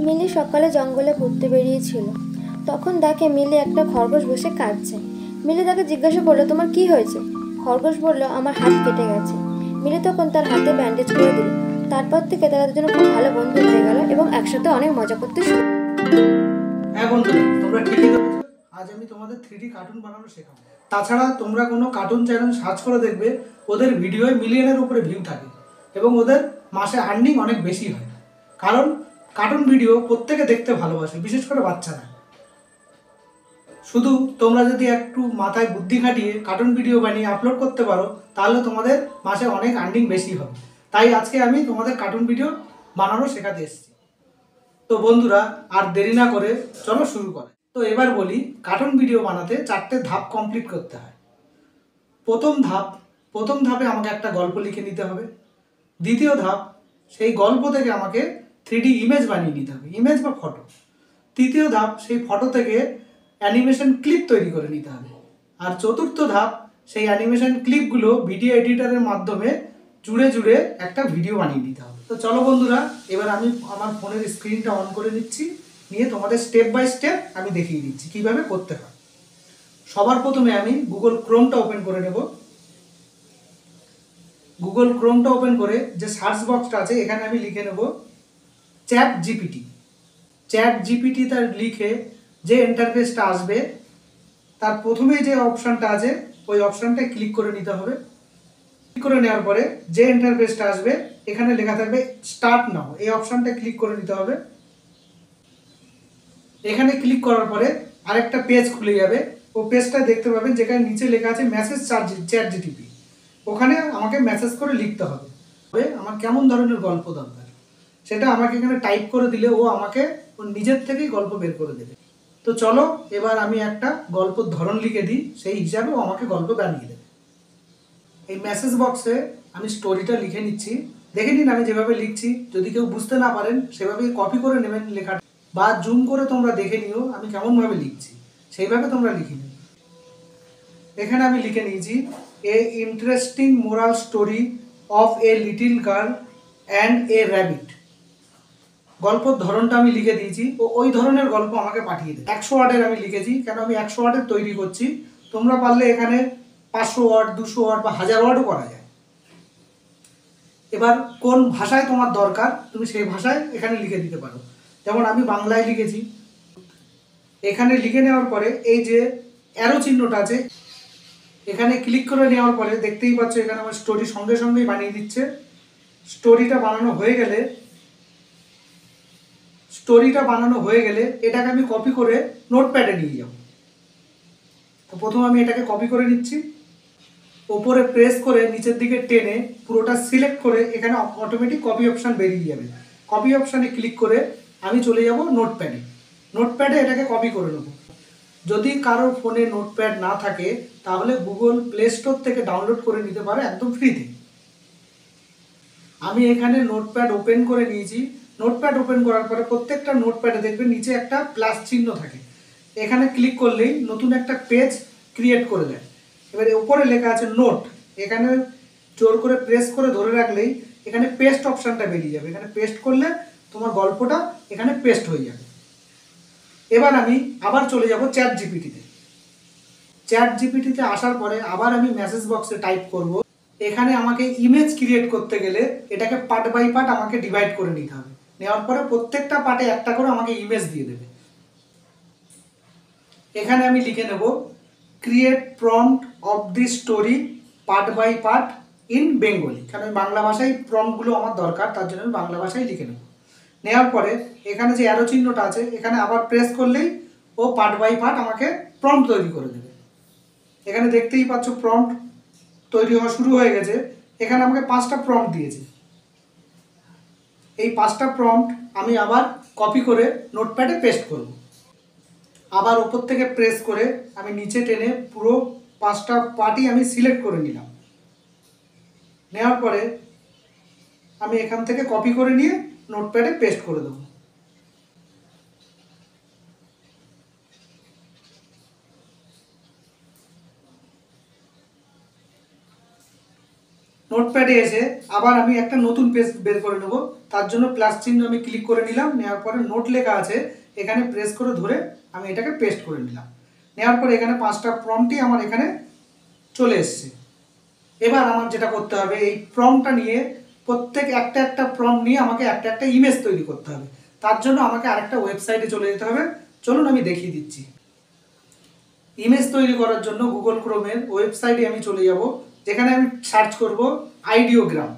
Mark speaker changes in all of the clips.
Speaker 1: মিলি সকালে জঙ্গলে ঘুরতে বেরিয়েছিল। তখন দেখে মিলি একটা খরগোশ বসে কাঁদছে। মিলি তাকে জিজ্ঞাসা করলো, তোমার কি হয়েছে? খরগোশ বলল, আমার হাত কেটে গেছে। মিলি তখন তার হাতে ব্যান্ডেজ করে দিল। তারপর থেকে তারা দুজনে খুব ভালো বন্ধু হয়ে গেল এবং একসাথে অনেক মজা করতে শুরু।
Speaker 2: হ্যাঁ বন্ধুরা, তোমরা ঠিকই ধরেছো। আজ আমি তোমাদের 3D কার্টুন বানানো শেখাবো। তাছাড়া তোমরা কোনো কার্টুন চ্যানেল সার্চ করে দেখবে, ওদের ভিডিওয় মিলিয়নের উপরে ভিউ থাকে এবং ওদের মাসে আর্নিং অনেক বেশি হয়। কারণ কার্টুন ভিডিও প্রত্যেকে দেখতে ভালোবাসে, বিশেষ করে বাচ্চারা। শুধু তোমরা যদি একটু মাথায় বুদ্ধি খাটিয়ে কার্টুন ভিডিও বানিয়ে আপলোড করতে পারো, তাহলে তোমাদের মাসে অনেক আর্নিং বেশি হবে। তাই আজকে আমি তোমাদের কার্টুন ভিডিও বানানো শেখাতে এসেছি। তো বন্ধুরা, আর দেরি না করে চলো শুরু করে। তো এবার বলি, কার্টুন ভিডিও বানাতে 4টে ধাপ কমপ্লিট করতে হয়। প্রথম ধাপে আমাকে একটা গল্প লিখে নিতে হবে। দ্বিতীয় ধাপ, সেই গল্প থেকে আমাকে 3D ইমেজ বানিয়ে নিতে হবে, ইমেজ বা ফটো। তৃতীয় ধাপ, সেই ফটো থেকে অ্যানিমেশন ক্লিপ তৈরি করে নিতে হবে। আর চতুর্থ ধাপ, সেই অ্যানিমেশন ক্লিপগুলো ভিডিও এডিটরের মাধ্যমে জুড়ে জুড়ে একটা ভিডিও বানিয়ে নিতে হবে। তো চলো বন্ধুরা, এবার আমি আমার ফোনের স্ক্রিনটা অন করে নিচ্ছি, নিয়ে তোমাদের স্টেপ বাই স্টেপ আমি দেখিয়ে দিচ্ছি কিভাবে করতে হয়। সবার প্রথমে আমি গুগল ক্রোমটা ওপেন করে নেব। গুগল ক্রোমটা ওপেন করে যে সার্চ বক্সটা আছে, এখানে আমি লিখে নেব চ্যাট জিপিটি। চ্যাট জিপিটি তার লিখে যে ইন্টারফেসটা আসবে, তার প্রথমেই যে অপশানটা আছে ওই অপশানটায় ক্লিক করে নিতে হবে। ক্লিক করে নেওয়ার পরে যে ইন্টারফেসটা আসবে, এখানে লেখা থাকবে স্টার্ট নাও, এই অপশানটায় ক্লিক করে নিতে হবে। এখানে ক্লিক করার পরে আরেকটা পেজ খুলে যাবে। ও পেজটা দেখতে পাবেন যেখানে নিচে লেখা আছে মেসেজ চ্যাট জিটিপি। ওখানে আমাকে মেসেজ করে লিখতে হবে আমার কেমন ধরনের গল্প দরকার, সেটা আমাকে এখানে টাইপ করে দিলে ও আমাকে ওর নিজের থেকেই গল্প বের করে দেবে। তো চলো এবার আমি একটা গল্পের ধরন লিখে দিই, সেই হিসাবে ও আমাকে গল্প বানিয়ে দেবে। এই মেসেজ বক্সে আমি স্টোরিটা লিখে নিচ্ছি। দেখে নিন আমি যেভাবে লিখছি, যদি কেউ বুঝতে না পারেন সেভাবেই কপি করে নেবেন লেখাটা, বা জুম করে তোমরা দেখে নিও আমি কেমনভাবে লিখছি, সেইভাবে তোমরা লিখে নিও। এখানে আমি লিখে নিয়েছি, a interesting moral story of a little girl and a rabbit. গল্পের ধরনটা আমি লিখে দিয়েছি, ও ওই ধরনের গল্প আমাকে পাঠিয়ে দেয়। 100 ওয়ার্ডের আমি লিখেছি, কেন আমি 100 ওয়ার্ডের তৈরি করছি। তোমরা পারলে এখানে 500 ওয়ার্ড, 200 ওয়ার্ড বা 1000 ওয়ার্ডও করা যায়। এবার কোন ভাষায় তোমার দরকার তুমি সেই ভাষায় এখানে লিখে দিতে পারো। যেমন আমি বাংলায় লিখেছি। এখানে লিখে নেওয়ার পরে এই যে অ্যারো চিহ্নটা আছে, এখানে ক্লিক করে নেওয়ার পরে দেখতেই পাচ্ছ এখানে আমার স্টোরি সঙ্গে সঙ্গেই বানিয়ে দিচ্ছে। স্টোরিটা বানানো হয়ে গেলে এটাকে আমি কপি করে নোটপ্যাডে নিয়ে যাব। তো প্রথম আমি এটাকে কপি করে নিচ্ছি। ওপরে প্রেস করে নিচের দিকে টেনে পুরোটা সিলেক্ট করে এখানে অটোমেটিক কপি অপশান বেরিয়ে যাবে। কপি অপশানে ক্লিক করে আমি চলে যাব নোটপ্যাডে। নোটপ্যাডে এটাকে কপি করে নেব। যদি কারোর ফোনে নোটপ্যাড না থাকে তাহলে গুগল প্লে স্টোর থেকে ডাউনলোড করে নিতে পারে একদম ফ্রিতে। আমি এখানে নোটপ্যাড ওপেন করে নিয়েছি। নোটপ্যাড ওপেন করার পরে প্রত্যেকটা নোটপ্যাডে দেখবেন নিচে একটা প্লাস চিহ্ন থাকে। এখানে ক্লিক করলেই নতুন একটা পেজ ক্রিয়েট করে দেয়। এবারে উপরে লেখা আছে নোট, এখানে জোর করে প্রেস করে ধরে রাখলেই এখানে পেস্ট অপশানটা বেরিয়ে যাবে। এখানে পেস্ট করলে তোমার গল্পটা এখানে পেস্ট হয়ে যাবে। এবার আমি আবার চলে যাব চ্যাট জিপিটিতে। চ্যাট জিপিটিতে আসার পরে আবার আমি মেসেজ বক্সে টাইপ করব। এখানে আমাকে ইমেজ ক্রিয়েট করতে গেলে এটাকে পার্ট বাই পার্ট আমাকে ডিভাইড করে নিতে হবে। নেওয়ার পরে প্রত্যেকটা পার্টে একটা করে আমাকে ইমেজ দিয়ে দেবে। এখানে আমি লিখে নেব create prompt of the story part by part in Bengali, কারণ বাংলা ভাষায় প্রম্পটগুলো আমার দরকার, তার জন্য আমি বাংলা ভাষায় লিখে নেব। নেওয়ার পরে এখানে যে অ্যারো চিহ্নটা আছে এখানে আবার প্রেস করলেই ও পার্ট বাই পার্ট আমাকে প্রম্পট তৈরি করে দেবে। এখানে দেখতেই পাচ্ছ প্রম্পট তৈরি হওয়া শুরু হয়ে গেছে। এখানে আমাকে 5টা প্রম্পট দিয়েছে। এই 5টা প্রম্পট আমি আবার কপি করে নোটপ্যাডে পেস্ট করব। আবার ওপর থেকে প্রেস করে আমি নিচে টেনে পুরো 5টা পার্টই আমি সিলেক্ট করে নিলাম। নেওয়ার পরে আমি এখান থেকে কপি করে নিয়ে নোটপ্যাডে পেস্ট করে দেবো। নোটপ্যাডে এসে আবার আমি একটা নতুন পেজ বের করে নেব। তার জন্য প্লাস চিহ্ন আমি ক্লিক করে নিলাম। নেওয়ার পরে নোট লেখা আছে, এখানে প্রেস করে ধরে আমি এটাকে পেস্ট করে নিলাম। নেওয়ার পরে এখানে 5টা প্রম্পটই আমার এখানে চলে এসছে। এবার আমার যেটা করতে হবে, এই প্রম্পটটা নিয়ে প্রত্যেক একটা একটা প্রম্পট নিয়ে আমাকে একটা একটা ইমেজ তৈরি করতে হবে। তার জন্য আমাকে আরেকটা ওয়েবসাইটে চলে যেতে হবে। চলুন আমি দেখিয়ে দিচ্ছি। ইমেজ তৈরি করার জন্য গুগল ক্রোমের ওয়েবসাইটে আমি চলে যাব, যেখানে আমি সার্চ করব আইডিওগ্রাম।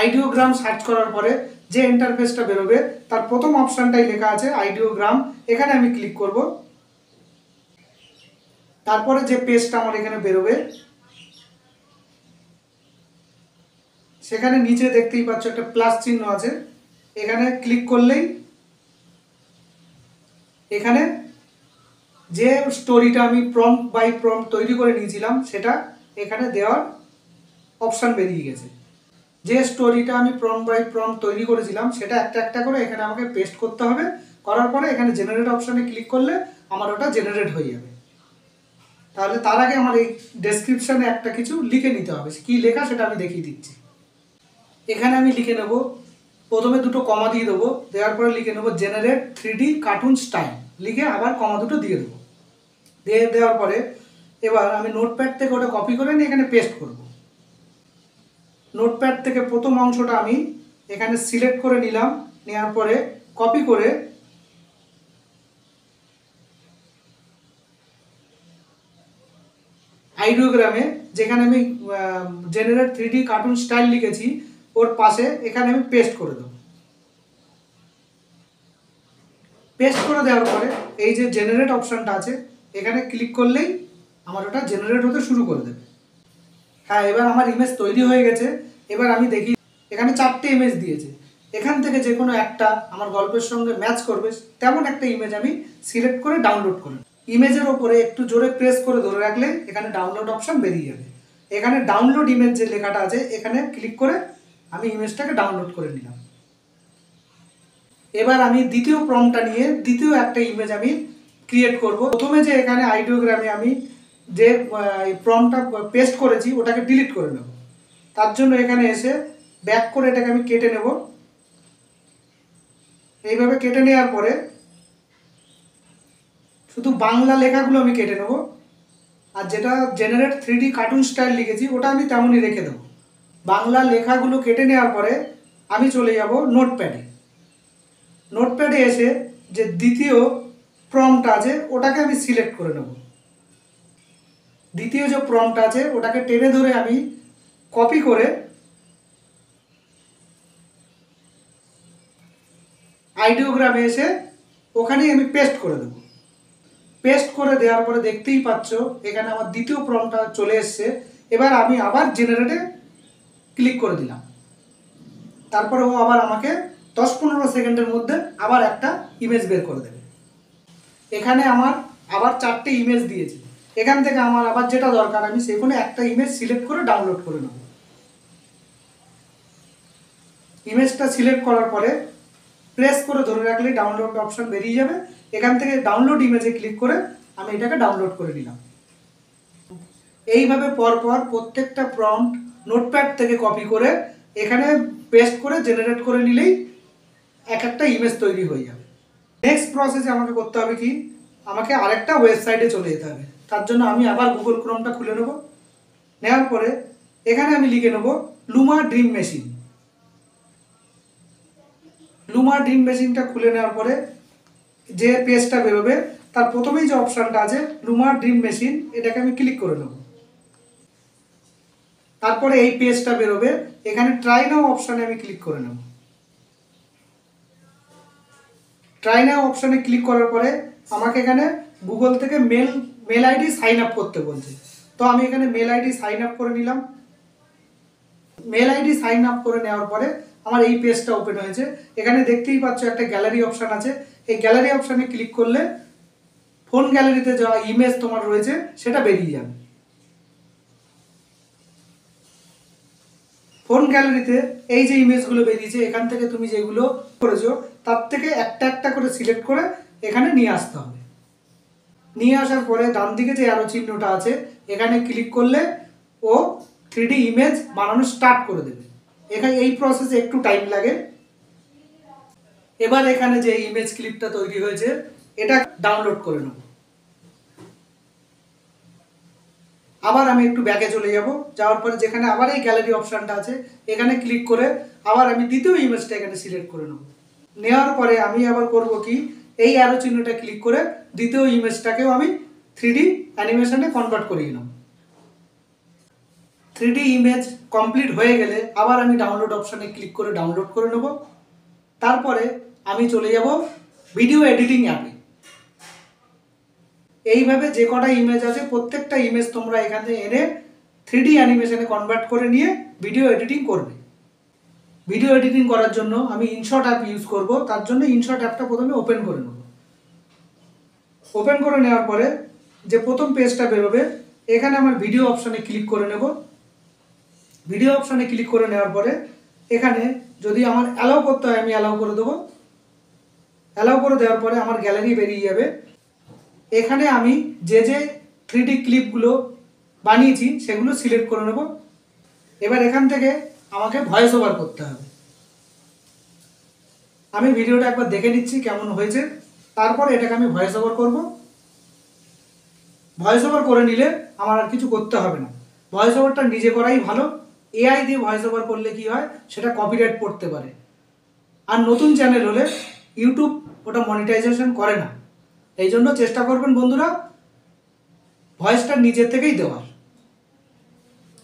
Speaker 2: আইডিওগ্রাম সার্চ করার পরে যে ইন্টারফেসটা বেরোবে তার প্রথম অপশানটাই লেখা আছে আইডিওগ্রাম। এখানে আমি ক্লিক করব। তারপরে যে পেজটা আমার এখানে বেরোবে, সেখানে নিচে দেখতেই পাচ্ছ একটা প্লাস চিহ্ন আছে। এখানে ক্লিক করলেই এখানে যে স্টোরিটা আমি প্রম্পট বাই প্রম্পট তৈরি করে নিয়েছিলাম সেটা এখানে দেওয়ার অপশান বেরিয়ে গেছে। যে স্টোরিটা আমি প্রম্পট বাই প্রম্পট তৈরি করেছিলাম সেটা একটা একটা করে এখানে আমাকে পেস্ট করতে হবে। করার পরে এখানে জেনারেট অপশানে ক্লিক করলে আমার ওটা জেনারেট হয়ে যাবে। তাহলে তার আগে আমার এই ডেসক্রিপশানে একটা কিছু লিখে নিতে হবে। কী লেখা সেটা আমি দেখিয়ে দিচ্ছি। এখানে আমি লিখে নেব, প্রথমে দুটো কমা দিয়ে দেবো। দেওয়ার পরে লিখে নেব জেনারেট 3D কার্টুন স্টাইল, লিখে আবার কমা দুটো দিয়ে দেবো। দেওয়ার পরে এবার আমি নোটপ্যাড থেকে ওটা কপি করে নিয়ে এখানে পেস্ট করব। নোটপ্যাড থেকে প্রথম অংশটা আমি এখানে সিলেক্ট করে নিলাম। নেওয়ার পরে কপি করে আইডিওগ্রামে যেখানে আমি জেনারেট 3D কার্টুন স্টাইল লিখেছি ওর পাশে এখানে আমি পেস্ট করে দেবো। পেস্ট করে দেওয়ার পরে এই যে জেনারেট অপশানটা আছে এখানে ক্লিক করলেই আমার ওটা জেনারেট হতে শুরু করে দেবে। হ্যাঁ, এবার আমার ইমেজ তৈরি হয়ে গেছে। এবার আমি দেখি এখানে 4টে ইমেজ দিয়েছে। এখান থেকে যে কোনো একটা আমার গল্পের সঙ্গে ম্যাচ করবে তেমন একটা ইমেজ আমি সিলেক্ট করে ডাউনলোড করি। ইমেজের ওপরে একটু জোরে প্রেস করে ধরে রাখলে এখানে ডাউনলোড অপশান বেরিয়ে যাবে। এখানে ডাউনলোড ইমেজ যে লেখাটা আছে এখানে ক্লিক করে আমি ইমেজটাকে ডাউনলোড করে নিলাম। এবার আমি দ্বিতীয় প্রম্পটটা নিয়ে দ্বিতীয় একটা ইমেজ আমি ক্রিয়েট করব। প্রথমে যে এখানে আইডিওগ্রামে আমি যে প্রম্পটটা পেস্ট করেছি ওটাকে ডিলিট করে নেব। তার জন্য এখানে এসে ব্যাক করে এটাকে আমি কেটে নেব। এইভাবে কেটে নেওয়ার পরে শুধু বাংলা লেখাগুলো আমি কেটে নেব, আর যেটা জেনারেট 3D কার্টুন স্টাইল লিখেছি ওটা আমি তেমনই রেখে দেবো। বাংলা লেখাগুলো কেটে নেওয়ার পরে আমি চলে যাব নোটপ্যাডে। নোটপ্যাডে এসে যে দ্বিতীয় প্রম্পট আছে ওটাকে আমি সিলেক্ট করে নেব। দ্বিতীয় যে প্রম্পট আছে ওটাকে টেনে ধরে আমি কপি করে আইডিওগ্রামে এসে ওখানেই আমি পেস্ট করে দেবো। পেস্ট করে দেওয়ার পরে দেখতেই পাচ্ছ এখানে আমার দ্বিতীয় প্রম্পটটা চলে এসছে। এবার আমি আবার জেনারেটে ক্লিক করে দিলাম। তারপরে ও আবার আমাকে 10-15 সেকেন্ডের মধ্যে আবার একটা ইমেজ বের করে দেবে। এখানে আমার আবার 4টে ইমেজ দিয়েছে। এখান থেকে আমার আবার যেটা দরকার আমি সেখানে একটা ইমেজ সিলেক্ট করে ডাউনলোড করে নেব। ইমেজটা সিলেক্ট করার পরে প্রেস করে ধরে রাখলে ডাউনলোড অপশন বেরিয়ে যাবে। এখান থেকে ডাউনলোড ইমেজে ক্লিক করে আমি এটাকে ডাউনলোড করে নিলাম। এইভাবে পরপর প্রত্যেকটা প্রম্পট নোটপ্যাড থেকে কপি করে এখানে পেস্ট করে জেনারেট করে নিলেই এক একটা ইমেজ তৈরি হয়ে যাবে। নেক্সট প্রসেসে আমাকে করতে হবে কি, আমাকে আরেকটা ওয়েবসাইটে চলে যেতে হবে। তার জন্য আমি আবার গুগল ক্রোমটা খুলে নেব। নেওয়ার পরে এখানে আমি লিখে নেব Luma dream machine. Luma dream মেশিনটা খুলে নেওয়ার পরে যে পেজটা বেরোবে তার প্রথমেই যে অপশানটা আছে লুমা ড্রিম মেশিন, এটাকে আমি ক্লিক করে নেব। তারপরে এই পেজটা বেরোবে, এখানে ট্রাই নাও অপশানে আমি ক্লিক করে নেব। ট্রাই নাও অপশানে ক্লিক করার পরে আমাকে এখানে গুগল থেকে মেল আইডি সাইন আপ করতে বলছে। তো আমি এখানে মেল আইডি সাইন আপ করে নিলাম। মেল আইডি সাইন আপ করে নেওয়ার পরে আমার এই পেজটা ওপেন হয়েছে। এখানে দেখতেই পাচ্ছ একটা গ্যালারি অপশান আছে। এই গ্যালারি অপশানে ক্লিক করলে ফোন গ্যালারিতে যা ইমেজ তোমার রয়েছে সেটা বেরিয়ে যাবে। ফোন গ্যালারিতে এই যে ইমেজগুলো বেরিয়েছে এখান থেকে তুমি যেগুলো করেছো তার থেকে একটা একটা করে সিলেক্ট করে এখানে নিয়ে আসতে হবে। নিয়ে আসার পরে ডান দিকে যে অ্যারো চিহ্নটা আছে এখানে ক্লিক করলে ও 3D ইমেজ বানানো স্টার্ট করে দেবে। এখানে এই প্রসেসে একটু টাইম লাগে। এবার এখানে যে ইমেজ ক্লিপটা তৈরি হয়েছে এটা ডাউনলোড করে নেব। আবার আমি একটু ব্যাকে চলে যাব, যাওয়ার পরে যেখানে আবার এই গ্যালারি অপশানটা আছে এখানে ক্লিক করে আবার আমি দ্বিতীয় ইমেজটা এখানে সিলেক্ট করে নেব। নেওয়ার পরে আমি আবার করব কি, এই অ্যারো চিহ্নটা ক্লিক করে দ্বিতীয় ইমেজটাকেও আমি 3D অ্যানিমেশনে কনভার্ট করিয়ে নেব। 3D ইমেজ কমপ্লিট হয়ে গেলে আবার আমি ডাউনলোড অপশানে ক্লিক করে ডাউনলোড করে নেব। তারপরে আমি চলে যাব ভিডিও এডিটিং অ্যাপে। এইভাবে যে কটা ইমেজ আছে প্রত্যেকটা ইমেজ তোমরা এখানে এনে 3D অ্যানিমেশনে কনভার্ট করে নিয়ে ভিডিও এডিটিং করবে। ভিডিও এডিটিং করার জন্য আমি ইনশট অ্যাপ ইউজ করব, তার জন্য ইনশট অ্যাপটা প্রথমে ওপেন করে নেব। ওপেন করে নেওয়ার পরে যে প্রথম পেজটা বেরোবে এখানে আমার ভিডিও অপশানে ক্লিক করে নেব। ভিডিও অপশানে ক্লিক করে নেওয়ার পরে এখানে যদি আমার অ্যালাউ করতে হয় আমি অ্যালাউ করে দেবো। অ্যালাউ করে দেওয়ার পরে আমার গ্যালারি বেরিয়ে যাবে। এখানে আমি যে 3D ক্লিপগুলো বানিয়েছি সেগুলো সিলেক্ট করে নেব। এবার এখান থেকে আমাকে ভয়েস ওভার করতে হবে। আমি ভিডিওটা একবার দেখে নিচ্ছি কেমন হয়েছে, তারপর এটাকে আমি ভয়েস ওভার করব। ভয়েস ওভার করে নিলে আমার আর কিছু করতে হবে না। ভয়েস ওভারটা নিজে করাই ভালো। এআই দিয়ে ভয়েস ওভার করলে কি হয়, সেটা কপিরাইট পড়তে পারে। আর নতুন চ্যানেল হলে ইউটিউব ওটা মনিটাইজেশন করে না। এই জন্য চেষ্টা করবেন বন্ধুরা ভয়েসটা নিজের থেকেই দেওয়ার।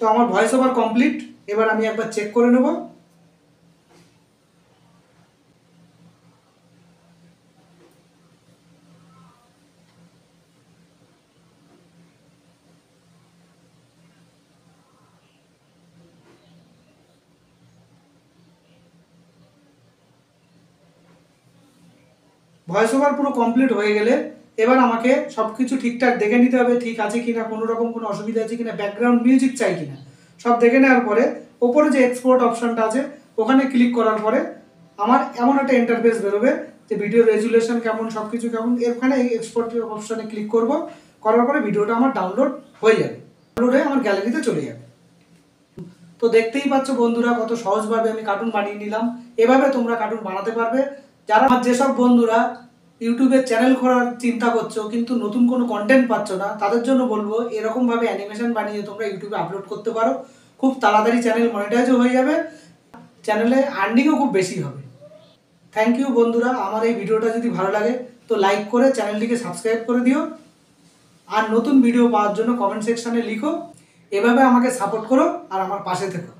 Speaker 2: তো আমার ভয়েস ওভার কমপ্লিট। এবার আমি একবার চেক করে নেব। ভয়েস ওভার পুরো কমপ্লিট হয়ে গেলে এবার আমাকে সব কিছু ঠিকঠাক দেখে নিতে হবে, ঠিক আছে কিনা, কোনো রকম কোনো অসুবিধা আছে কিনা, ব্যাকগ্রাউন্ড মিউজিক চাই কিনা, সব দেখে নেওয়ার পরে ওপরে যে এক্সপোর্ট অপশানটা আছে ওখানে ক্লিক করার পরে আমার এমন একটা ইন্টারফেস বেরোবে যে ভিডিও রেজুলেশন কেমন, সব কিছু কেমন। এখানে এই এক্সপোর্ট অপশানে ক্লিক করব, করার পরে ভিডিওটা আমার ডাউনলোড হয়ে যাবে। ডাউনলোড হয়ে আমার গ্যালারিতে চলে যাবে। তো দেখতেই পাচ্ছ বন্ধুরা কত সহজভাবে আমি কার্টুন বানিয়ে নিলাম। এভাবে তোমরা কার্টুন বানাতে পারবে। যারা যেসব বন্ধুরা ইউটিউবে চ্যানেল করার চিন্তা করছো কিন্তু নতুন কোনো কন্টেন্ট পাচ্ছ না, তাদের জন্য বলবো এরকমভাবে অ্যানিমেশন বানিয়ে তোমরা ইউটিউবে আপলোড করতে পারো। খুব তাড়াতাড়ি চ্যানেল মনিটাইজও হয়ে যাবে, চ্যানেলে আর্নিংও খুব বেশি হবে। থ্যাংক ইউ বন্ধুরা। আমার এই ভিডিওটা যদি ভালো লাগে তো লাইক করে চ্যানেলটিকে সাবস্ক্রাইব করে দিও। আর নতুন ভিডিও পাওয়ার জন্য কমেন্ট সেকশানে লিখো। এভাবে আমাকে সাপোর্ট করো আর আমার পাশে থেকো।